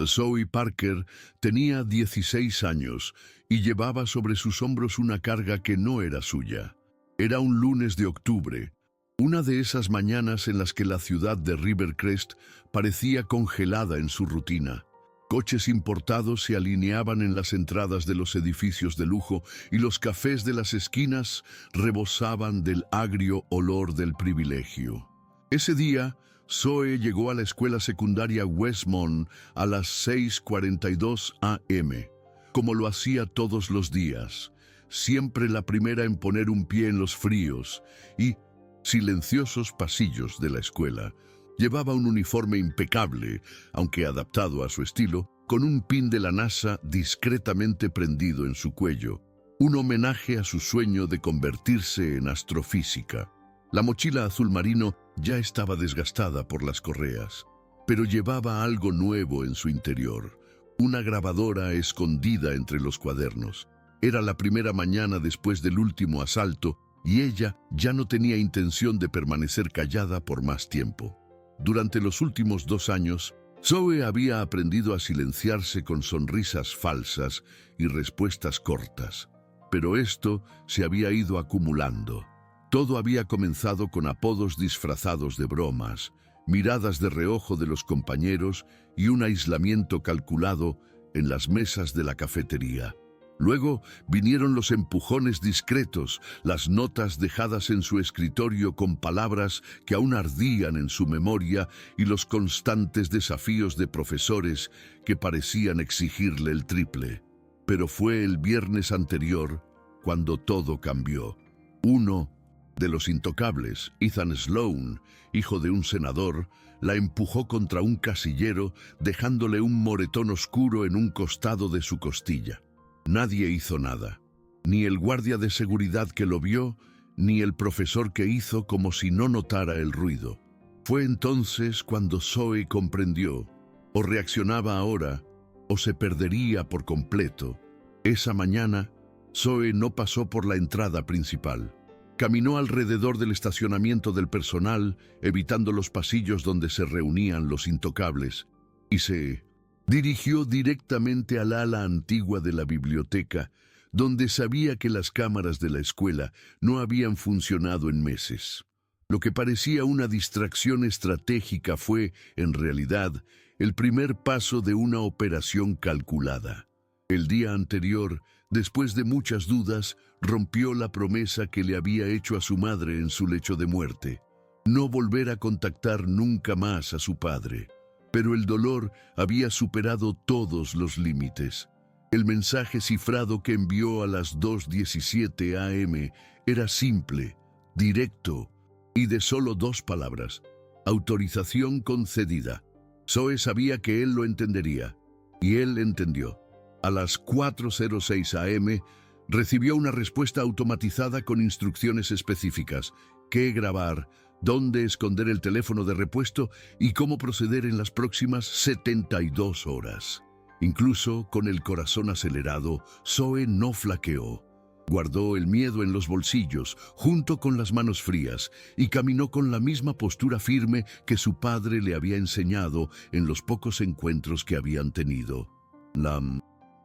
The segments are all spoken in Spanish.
Zoe Parker tenía 16 años y llevaba sobre sus hombros una carga que no era suya. Era un lunes de octubre, una de esas mañanas en las que la ciudad de Rivercrest parecía congelada en su rutina. Coches importados se alineaban en las entradas de los edificios de lujo y los cafés de las esquinas rebosaban del agrio olor del privilegio. Ese día, Zoe llegó a la escuela secundaria Westmont a las 6:42 a.m., como lo hacía todos los días, siempre la primera en poner un pie en los fríos y silenciosos pasillos de la escuela. Llevaba un uniforme impecable, aunque adaptado a su estilo, con un pin de la NASA discretamente prendido en su cuello, un homenaje a su sueño de convertirse en astrofísica. La mochila azul marino ya estaba desgastada por las correas, pero llevaba algo nuevo en su interior, una grabadora escondida entre los cuadernos. Era la primera mañana después del último asalto y ella ya no tenía intención de permanecer callada por más tiempo. Durante los últimos 2 años, Zoe había aprendido a silenciarse con sonrisas falsas y respuestas cortas, pero esto se había ido acumulando. Todo había comenzado con apodos disfrazados de bromas, miradas de reojo de los compañeros y un aislamiento calculado en las mesas de la cafetería. Luego vinieron los empujones discretos, las notas dejadas en su escritorio con palabras que aún ardían en su memoria y los constantes desafíos de profesores que parecían exigirle el triple. Pero fue el viernes anterior cuando todo cambió. Uno de los intocables, Ethan Sloan, hijo de un senador, la empujó contra un casillero, dejándole un moretón oscuro en un costado de su costilla. Nadie hizo nada, ni el guardia de seguridad que lo vio, ni el profesor que hizo como si no notara el ruido. Fue entonces cuando Zoe comprendió, o reaccionaba ahora, o se perdería por completo. Esa mañana, Zoe no pasó por la entrada principal. Caminó alrededor del estacionamiento del personal, evitando los pasillos donde se reunían los intocables, y se dirigió directamente al ala antigua de la biblioteca, donde sabía que las cámaras de la escuela no habían funcionado en meses. Lo que parecía una distracción estratégica fue, en realidad, el primer paso de una operación calculada. El día anterior, después de muchas dudas, rompió la promesa que le había hecho a su madre en su lecho de muerte: no volver a contactar nunca más a su padre. Pero el dolor había superado todos los límites. El mensaje cifrado que envió a las 2:17 a.m. era simple, directo y de solo 2 palabras: autorización concedida. Zoe sabía que él lo entendería, y él entendió. A las 4:06 a.m. recibió una respuesta automatizada con instrucciones específicas: qué grabar, dónde esconder el teléfono de repuesto y cómo proceder en las próximas 72 horas. Incluso con el corazón acelerado, Zoe no flaqueó. Guardó el miedo en los bolsillos, junto con las manos frías, y caminó con la misma postura firme que su padre le había enseñado en los pocos encuentros que habían tenido. La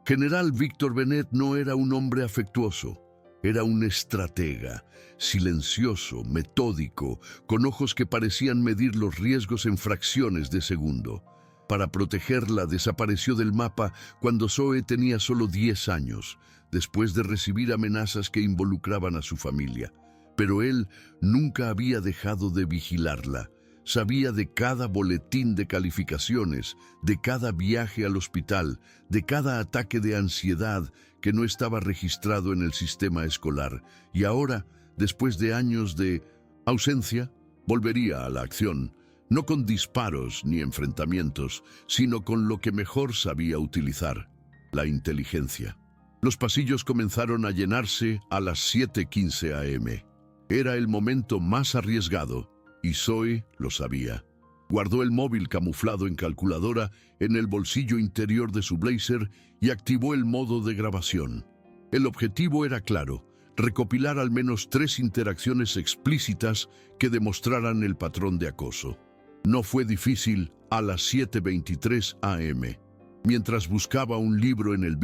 General Victor Bennett no era un hombre afectuoso. Era un estratega, silencioso, metódico, con ojos que parecían medir los riesgos en fracciones de segundo. Para protegerla, desapareció del mapa cuando Zoe tenía solo 10 años, después de recibir amenazas que involucraban a su familia. Pero él nunca había dejado de vigilarla. Sabía de cada boletín de calificaciones, de cada viaje al hospital, de cada ataque de ansiedad que no estaba registrado en el sistema escolar. Y ahora, después de años de ausencia, volvería a la acción, no con disparos ni enfrentamientos, sino con lo que mejor sabía utilizar: la inteligencia. Los pasillos comenzaron a llenarse a las 7:15 a.m. Era el momento más arriesgado, y Zoe lo sabía. Guardó el móvil camuflado en calculadora en el bolsillo interior de su blazer y activó el modo de grabación. El objetivo era claro: recopilar al menos 3 interacciones explícitas que demostraran el patrón de acoso. No fue difícil. A las 7:23 a.m. Mientras buscaba un libro en el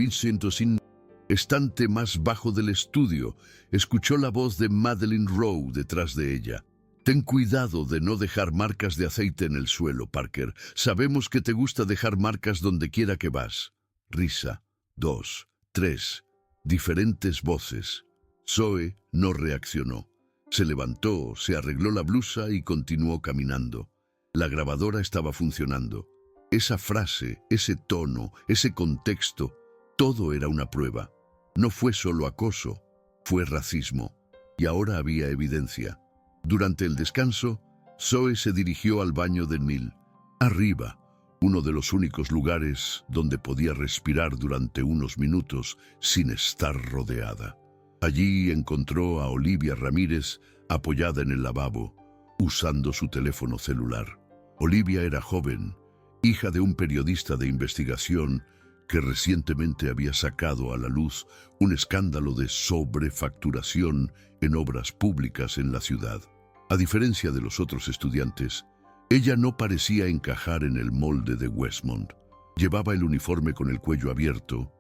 estante más bajo del estudio, escuchó la voz de Madeline Rowe detrás de ella. Ten cuidado de no dejar marcas de aceite en el suelo, Parker. Sabemos que te gusta dejar marcas donde quiera que vas. Risa. 2, 3. Diferentes voces. Zoe no reaccionó. Se levantó, se arregló la blusa y continuó caminando. La grabadora estaba funcionando. Esa frase, ese tono, ese contexto, todo era una prueba. No fue solo acoso, fue racismo. Y ahora había evidencia. Durante el descanso, Zoe se dirigió al baño de Neil. Arriba, uno de los únicos lugares donde podía respirar durante unos minutos sin estar rodeada. Allí encontró a Olivia Ramírez apoyada en el lavabo, usando su teléfono celular. Olivia era joven, hija de un periodista de investigación que recientemente había sacado a la luz un escándalo de sobrefacturación en obras públicas en la ciudad. A diferencia de los otros estudiantes, ella no parecía encajar en el molde de Westmont. Llevaba el uniforme con el cuello abierto,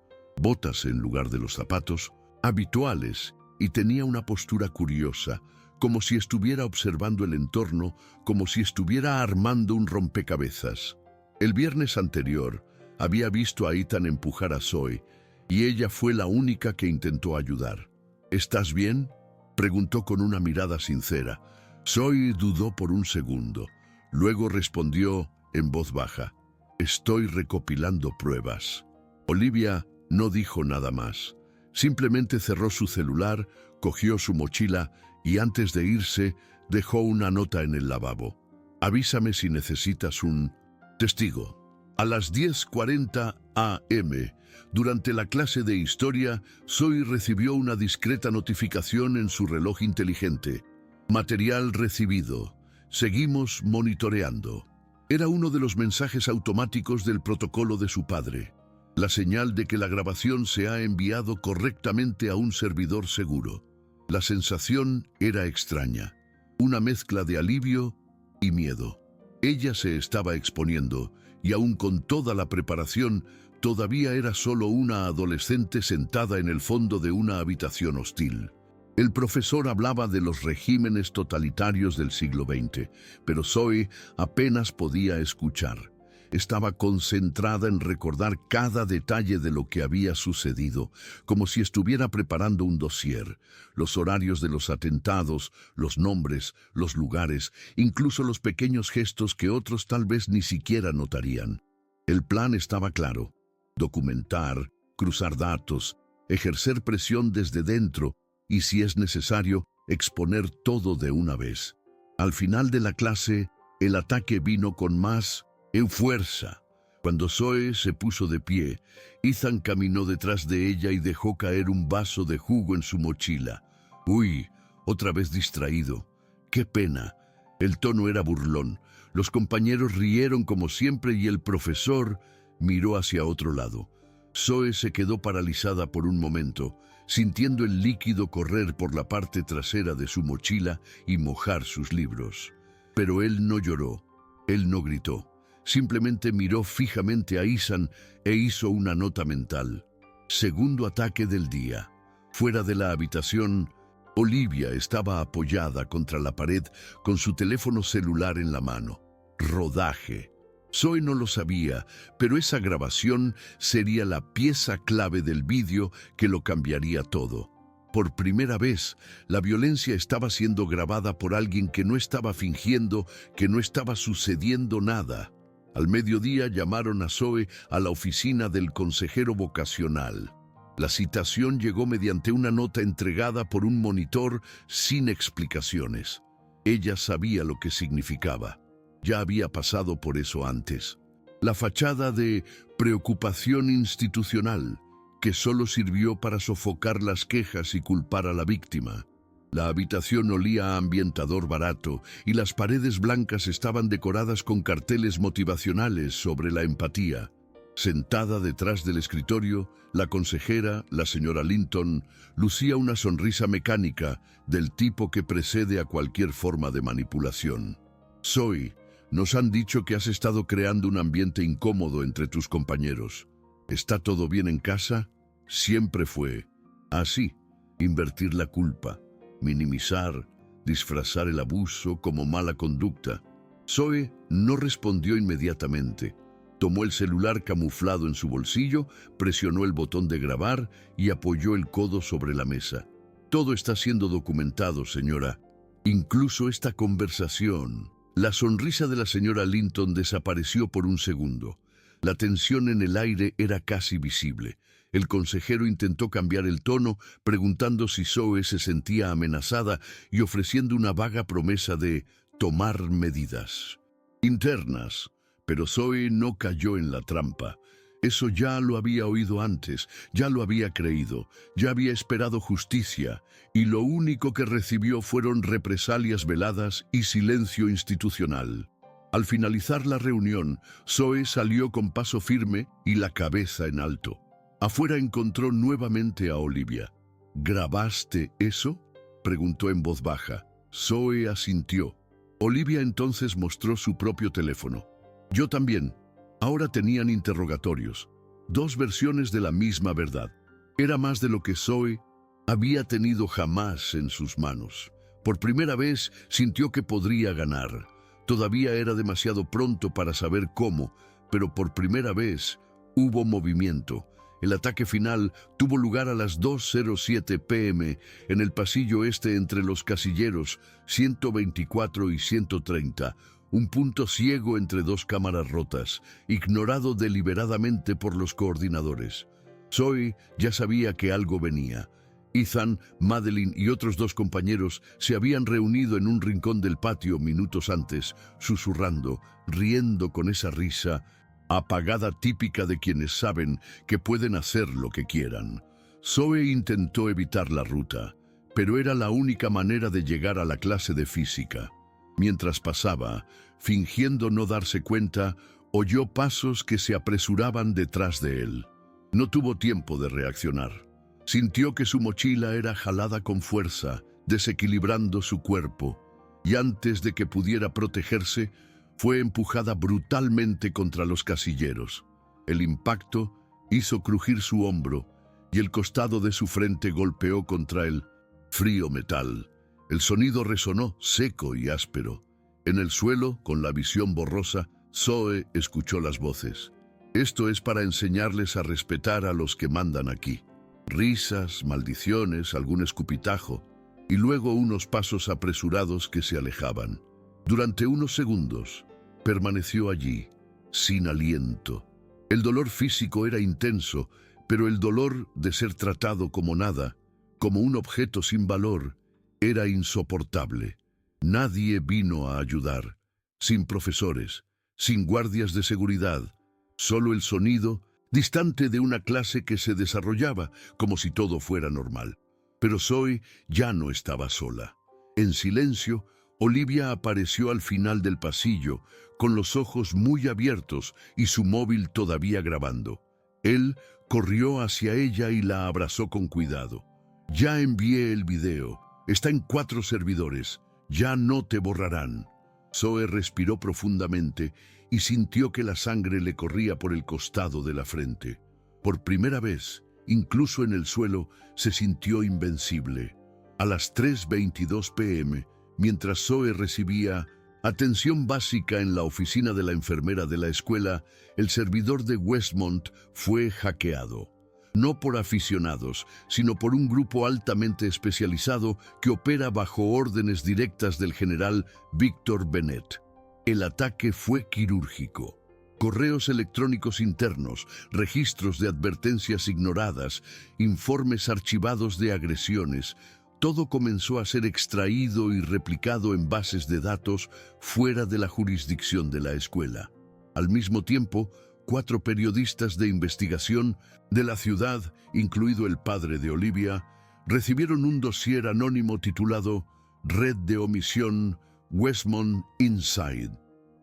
botas en lugar de los zapatos habituales, y tenía una postura curiosa, como si estuviera observando el entorno, como si estuviera armando un rompecabezas. El viernes anterior, había visto a Ethan empujar a Zoe, y ella fue la única que intentó ayudar. ¿Estás bien?, preguntó con una mirada sincera. Zoe dudó por un segundo. Luego respondió en voz baja: «Estoy recopilando pruebas». Olivia no dijo nada más. Simplemente cerró su celular, cogió su mochila y antes de irse dejó una nota en el lavabo. «Avísame si necesitas un testigo». A las 10:40 a.m., durante la clase de historia, Zoe recibió una discreta notificación en su reloj inteligente. Material recibido. Seguimos monitoreando. Era uno de los mensajes automáticos del protocolo de su padre. La señal de que la grabación se ha enviado correctamente a un servidor seguro. La sensación era extraña. Una mezcla de alivio y miedo. Ella se estaba exponiendo, y aun con toda la preparación, todavía era solo una adolescente sentada en el fondo de una habitación hostil. El profesor hablaba de los regímenes totalitarios del siglo XX, pero Zoe apenas podía escuchar. Estaba concentrada en recordar cada detalle de lo que había sucedido, como si estuviera preparando un dossier. Los horarios de los atentados, los nombres, los lugares, incluso los pequeños gestos que otros tal vez ni siquiera notarían. El plan estaba claro: documentar, cruzar datos, ejercer presión desde dentro y, si es necesario, exponer todo de una vez. Al final de la clase, el ataque vino con más fuerza. Cuando Zoe se puso de pie, Ethan caminó detrás de ella y dejó caer un vaso de jugo en su mochila. «Uy», otra vez distraído. «Qué pena». El tono era burlón. Los compañeros rieron como siempre y el profesor miró hacia otro lado. Zoe se quedó paralizada por un momento, sintiendo el líquido correr por la parte trasera de su mochila y mojar sus libros. Pero él no lloró, él no gritó. Simplemente miró fijamente a Ethan e hizo una nota mental. Segundo ataque del día. Fuera de la habitación, Olivia estaba apoyada contra la pared con su teléfono celular en la mano. Rodaje. Zoe no lo sabía, pero esa grabación sería la pieza clave del vídeo que lo cambiaría todo. Por primera vez, la violencia estaba siendo grabada por alguien que no estaba fingiendo, que no estaba sucediendo nada. Al mediodía llamaron a Zoe a la oficina del consejero vocacional. La citación llegó mediante una nota entregada por un monitor sin explicaciones. Ella sabía lo que significaba. Ya había pasado por eso antes. La fachada de preocupación institucional, que solo sirvió para sofocar las quejas y culpar a la víctima. La habitación olía a ambientador barato y las paredes blancas estaban decoradas con carteles motivacionales sobre la empatía. Sentada detrás del escritorio, la consejera, la señora Linton, lucía una sonrisa mecánica del tipo que precede a cualquier forma de manipulación. «Zoe, Nos han dicho que has estado creando un ambiente incómodo entre tus compañeros. ¿Está todo bien en casa? Siempre fue así. Invertir la culpa, minimizar, disfrazar el abuso como mala conducta. Zoe no respondió inmediatamente. Tomó el celular camuflado en su bolsillo, presionó el botón de grabar y apoyó el codo sobre la mesa. Todo está siendo documentado, señora. Incluso esta conversación. La sonrisa de la señora Linton desapareció por un segundo. La tensión en el aire era casi visible. El consejero intentó cambiar el tono, preguntando si Zoe se sentía amenazada y ofreciendo una vaga promesa de tomar medidas internas. Pero Zoe no cayó en la trampa. Eso ya lo había oído antes, ya lo había creído, ya había esperado justicia, y lo único que recibió fueron represalias veladas y silencio institucional. Al finalizar la reunión, Zoe salió con paso firme y la cabeza en alto. Afuera encontró nuevamente a Olivia. ¿Grabaste eso?, preguntó en voz baja. Zoe asintió. Olivia entonces mostró su propio teléfono. Yo también. Ahora tenían interrogatorios. Dos versiones de la misma verdad. Era más de lo que Zoe había tenido jamás en sus manos. Por primera vez sintió que podría ganar. Todavía era demasiado pronto para saber cómo, pero por primera vez hubo movimiento. El ataque final tuvo lugar a las 2:07 p.m. en el pasillo este entre los casilleros 124 y 130, un punto ciego entre dos cámaras rotas, ignorado deliberadamente por los coordinadores. Zoe ya sabía que algo venía. Ethan, Madeline y otros dos compañeros se habían reunido en un rincón del patio minutos antes, susurrando, riendo con esa risa apagada típica de quienes saben que pueden hacer lo que quieran. Zoe intentó evitar la ruta, pero era la única manera de llegar a la clase de física. Mientras pasaba, fingiendo no darse cuenta, oyó pasos que se apresuraban detrás de él. No tuvo tiempo de reaccionar. Sintió que su mochila era jalada con fuerza, desequilibrando su cuerpo, y antes de que pudiera protegerse, fue empujada brutalmente contra los casilleros. El impacto hizo crujir su hombro, y el costado de su frente golpeó contra el frío metal. El sonido resonó seco y áspero. En el suelo, con la visión borrosa, Zoe escuchó las voces. Esto es para enseñarles a respetar a los que mandan aquí. Risas, maldiciones, algún escupitajo, y luego unos pasos apresurados que se alejaban. Durante unos segundos, permaneció allí, sin aliento. El dolor físico era intenso, pero el dolor de ser tratado como nada, como un objeto sin valor, era insoportable. Nadie vino a ayudar, sin profesores, sin guardias de seguridad, solo el sonido distante de una clase que se desarrollaba como si todo fuera normal. Pero Zoe ya no estaba sola. En silencio, Olivia apareció al final del pasillo, con los ojos muy abiertos y su móvil todavía grabando. Él corrió hacia ella y la abrazó con cuidado. Ya envié el video. Está en 4 servidores. Ya no te borrarán. Zoe respiró profundamente y sintió que la sangre le corría por el costado de la frente. Por primera vez, incluso en el suelo, se sintió invencible. A las 3:22 p.m., mientras Zoe recibía atención básica en la oficina de la enfermera de la escuela, el servidor de Westmont fue hackeado. No por aficionados, sino por un grupo altamente especializado que opera bajo órdenes directas del general Victor Bennett. El ataque fue quirúrgico. Correos electrónicos internos, registros de advertencias ignoradas, informes archivados de agresiones, todo comenzó a ser extraído y replicado en bases de datos fuera de la jurisdicción de la escuela. Al mismo tiempo, 4 periodistas de investigación de la ciudad, incluido el padre de Olivia, recibieron un dossier anónimo titulado Red de Omisión Westmont Inside.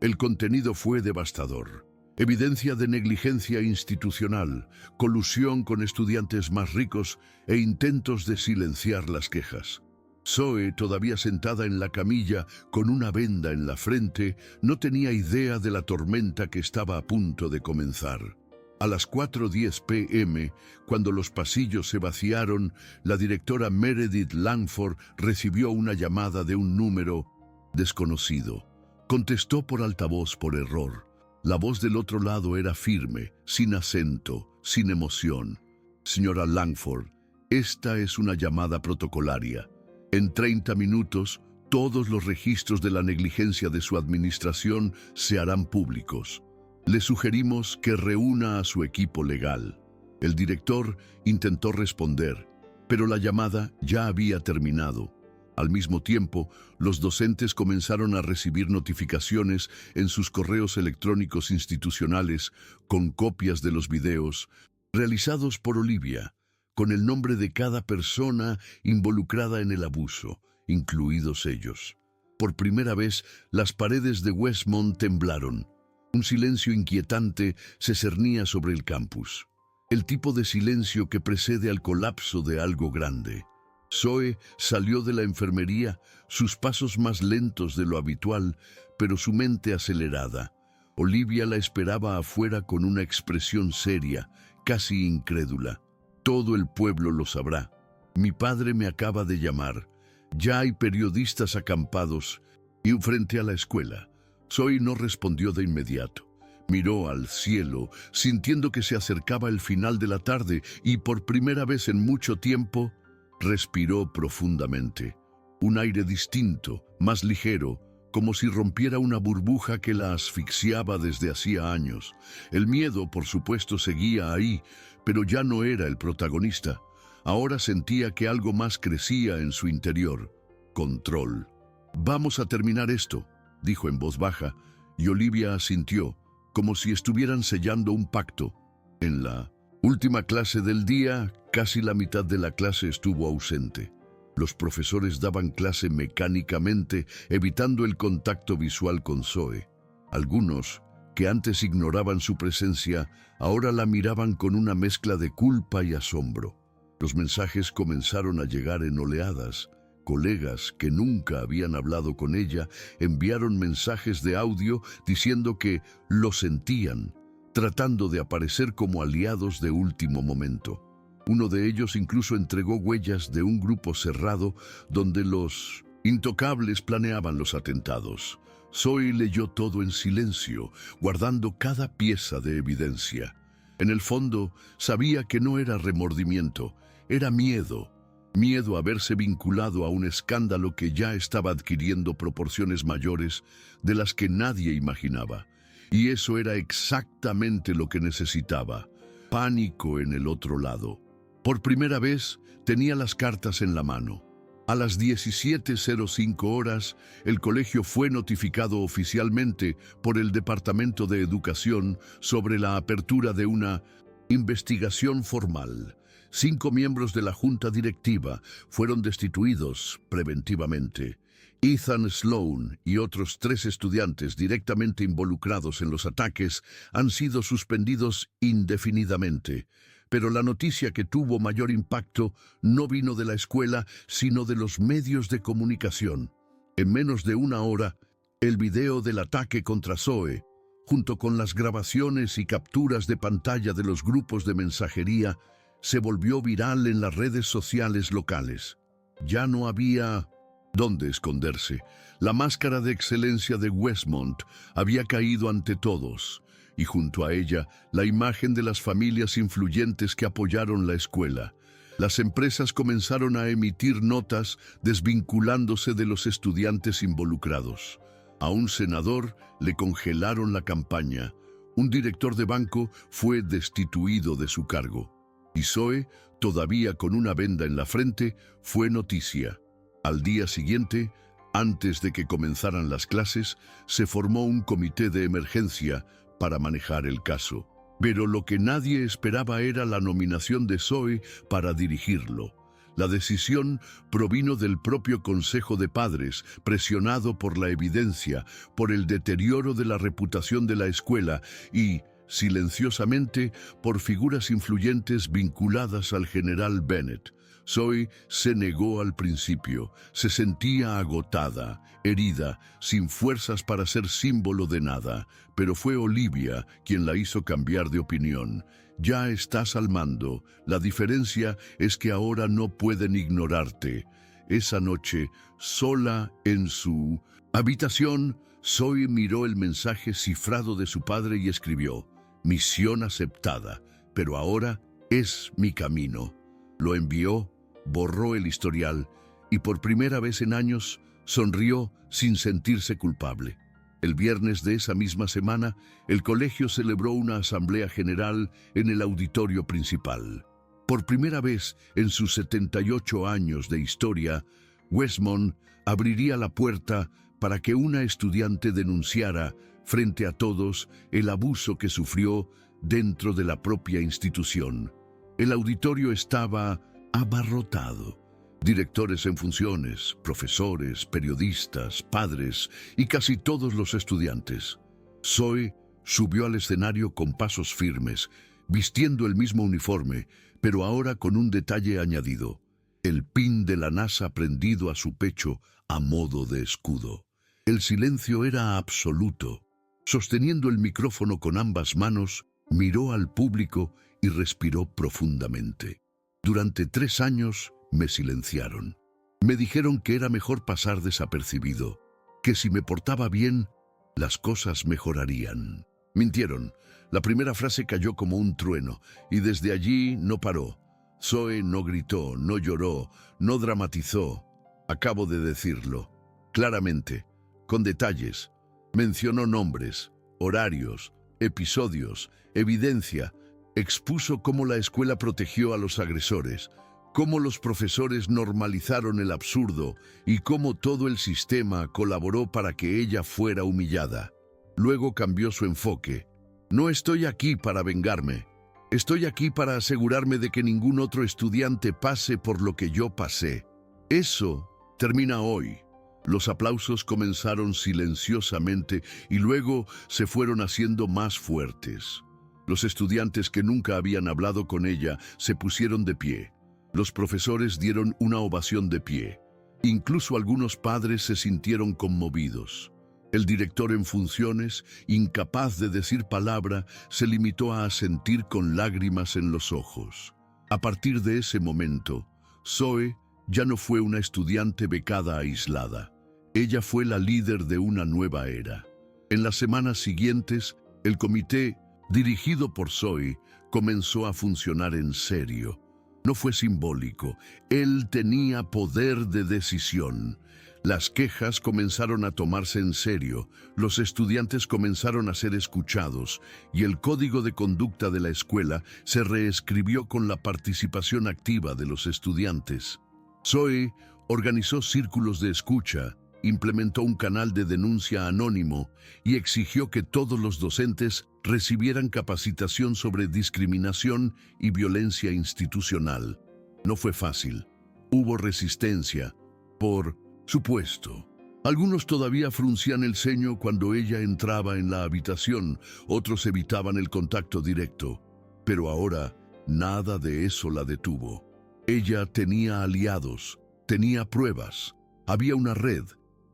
El contenido fue devastador. Evidencia de negligencia institucional, colusión con estudiantes más ricos e intentos de silenciar las quejas. Zoe, todavía sentada en la camilla con una venda en la frente, no tenía idea de la tormenta que estaba a punto de comenzar. A las 4:10 p.m., cuando los pasillos se vaciaron, la directora Meredith Langford recibió una llamada de un número desconocido. Contestó por altavoz por error. La voz del otro lado era firme, sin acento, sin emoción. Señora Langford, esta es una llamada protocolaria. En 30 minutos, todos los registros de la negligencia de su administración se harán públicos. Le sugerimos que reúna a su equipo legal. El director intentó responder, pero la llamada ya había terminado. Al mismo tiempo, los docentes comenzaron a recibir notificaciones en sus correos electrónicos institucionales con copias de los videos realizados por Olivia, con el nombre de cada persona involucrada en el abuso, incluidos ellos. Por primera vez, las paredes de Westmont temblaron. Un silencio inquietante se cernía sobre el campus. El tipo de silencio que precede al colapso de algo grande. Zoe salió de la enfermería, sus pasos más lentos de lo habitual, pero su mente acelerada. Olivia la esperaba afuera con una expresión seria, casi incrédula. Todo el pueblo lo sabrá. Mi padre me acaba de llamar. Ya hay periodistas acampados y frente a la escuela. Zoe no respondió de inmediato. Miró al cielo, sintiendo que se acercaba el final de la tarde y por primera vez en mucho tiempo respiró profundamente. Un aire distinto, más ligero, como si rompiera una burbuja que la asfixiaba desde hacía años. El miedo, por supuesto, seguía ahí, pero ya no era el protagonista. Ahora sentía que algo más crecía en su interior. Control. «Vamos a terminar esto», dijo en voz baja, y Olivia asintió, como si estuvieran sellando un pacto. En la última clase del día, casi la mitad de la clase estuvo ausente. Los profesores daban clase mecánicamente, evitando el contacto visual con Zoe. Algunos, que antes ignoraban su presencia, ahora la miraban con una mezcla de culpa y asombro. Los mensajes comenzaron a llegar en oleadas. Colegas que nunca habían hablado con ella enviaron mensajes de audio diciendo que lo sentían, tratando de aparecer como aliados de último momento. Uno de ellos incluso entregó huellas de un grupo cerrado donde los intocables planeaban los atentados. Zoe leyó todo en silencio, guardando cada pieza de evidencia. En el fondo, sabía que no era remordimiento, era miedo. Miedo a verse vinculado a un escándalo que ya estaba adquiriendo proporciones mayores de las que nadie imaginaba. Y eso era exactamente lo que necesitaba. Pánico en el otro lado. Por primera vez, tenía las cartas en la mano. A las 17:05 horas, el colegio fue notificado oficialmente por el Departamento de Educación sobre la apertura de una investigación formal. 5 miembros de la junta directiva fueron destituidos preventivamente. Ethan Sloan y otros 3 estudiantes directamente involucrados en los ataques han sido suspendidos indefinidamente. Pero la noticia que tuvo mayor impacto no vino de la escuela, sino de los medios de comunicación. En menos de una hora, el video del ataque contra Zoe, junto con las grabaciones y capturas de pantalla de los grupos de mensajería, se volvió viral en las redes sociales locales. Ya no había dónde esconderse. La máscara de excelencia de Westmont había caído ante todos, y junto a ella, la imagen de las familias influyentes que apoyaron la escuela. Las empresas comenzaron a emitir notas desvinculándose de los estudiantes involucrados. A un senador le congelaron la campaña. Un director de banco fue destituido de su cargo. Y Zoe, todavía con una venda en la frente, fue noticia. Al día siguiente, antes de que comenzaran las clases, se formó un comité de emergencia para manejar el caso. Pero lo que nadie esperaba era la nominación de Zoe para dirigirlo. La decisión provino del propio Consejo de Padres, presionado por la evidencia, por el deterioro de la reputación de la escuela y, silenciosamente, por figuras influyentes vinculadas al general Bennett. Zoe se negó al principio, se sentía agotada, herida, sin fuerzas para ser símbolo de nada, pero fue Olivia quien la hizo cambiar de opinión. Ya estás al mando, la diferencia es que ahora no pueden ignorarte. Esa noche, sola en su habitación, Zoe miró el mensaje cifrado de su padre y escribió: misión aceptada, pero ahora es mi camino. Lo envió, borró el historial y por primera vez en años sonrió sin sentirse culpable. El viernes de esa misma semana, el colegio celebró una asamblea general en el auditorio principal. Por primera vez en sus 78 años de historia, Westmont abriría la puerta para que una estudiante denunciara frente a todos el abuso que sufrió dentro de la propia institución. El auditorio estaba abarrotado. Directores en funciones, profesores, periodistas, padres y casi todos los estudiantes. Zoe subió al escenario con pasos firmes, vistiendo el mismo uniforme, pero ahora con un detalle añadido: el pin de la NASA prendido a su pecho a modo de escudo. El silencio era absoluto. Sosteniendo el micrófono con ambas manos, miró al público y respiró profundamente. Durante 3 años me silenciaron. Me dijeron que era mejor pasar desapercibido, que si me portaba bien, las cosas mejorarían. Mintieron. La primera frase cayó como un trueno, y desde allí no paró. Zoe no gritó, no lloró, no dramatizó. Acabo de decirlo, claramente, con detalles. Mencionó nombres, horarios, episodios, evidencia. Expuso cómo la escuela protegió a los agresores, cómo los profesores normalizaron el absurdo y cómo todo el sistema colaboró para que ella fuera humillada. Luego cambió su enfoque. No estoy aquí para vengarme. Estoy aquí para asegurarme de que ningún otro estudiante pase por lo que yo pasé. Eso termina hoy. Los aplausos comenzaron silenciosamente y luego se fueron haciendo más fuertes. Los estudiantes que nunca habían hablado con ella se pusieron de pie. Los profesores dieron una ovación de pie. Incluso algunos padres se sintieron conmovidos. El director en funciones, incapaz de decir palabra, se limitó a asentir con lágrimas en los ojos. A partir de ese momento, Zoe ya no fue una estudiante becada aislada. Ella fue la líder de una nueva era. En las semanas siguientes, el comité, dirigido por Zoe, comenzó a funcionar en serio. No fue simbólico, él tenía poder de decisión. Las quejas comenzaron a tomarse en serio, los estudiantes comenzaron a ser escuchados y el código de conducta de la escuela se reescribió con la participación activa de los estudiantes. Zoe organizó círculos de escucha, implementó un canal de denuncia anónimo y exigió que todos los docentes recibieran capacitación sobre discriminación y violencia institucional. No fue fácil. Hubo resistencia, por supuesto. Algunos todavía fruncían el ceño cuando ella entraba en la habitación, otros evitaban el contacto directo. Pero ahora, nada de eso la detuvo. Ella tenía aliados, tenía pruebas, había una red.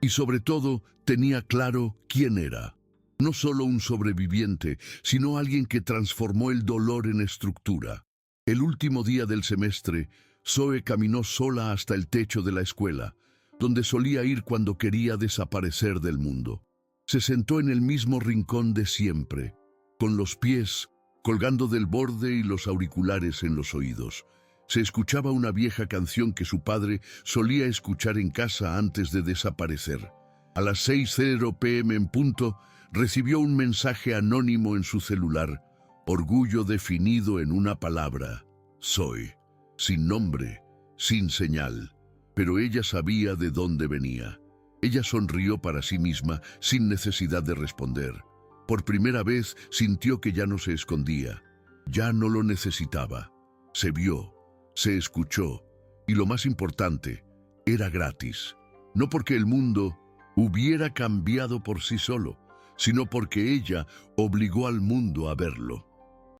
Y sobre todo, tenía claro quién era. No solo un sobreviviente, sino alguien que transformó el dolor en estructura. El último día del semestre, Zoe caminó sola hasta el techo de la escuela, donde solía ir cuando quería desaparecer del mundo. Se sentó en el mismo rincón de siempre, con los pies colgando del borde y los auriculares en los oídos. Se escuchaba una vieja canción que su padre solía escuchar en casa antes de desaparecer. A las 6:00 p.m. en punto, recibió un mensaje anónimo en su celular. Orgullo definido en una palabra: Zoe. Sin nombre, sin señal. Pero ella sabía de dónde venía. Ella sonrió para sí misma, sin necesidad de responder. Por primera vez sintió que ya no se escondía. Ya no lo necesitaba. Se vio. Se escuchó, y lo más importante, era gratis. No porque el mundo hubiera cambiado por sí solo, sino porque ella obligó al mundo a verlo.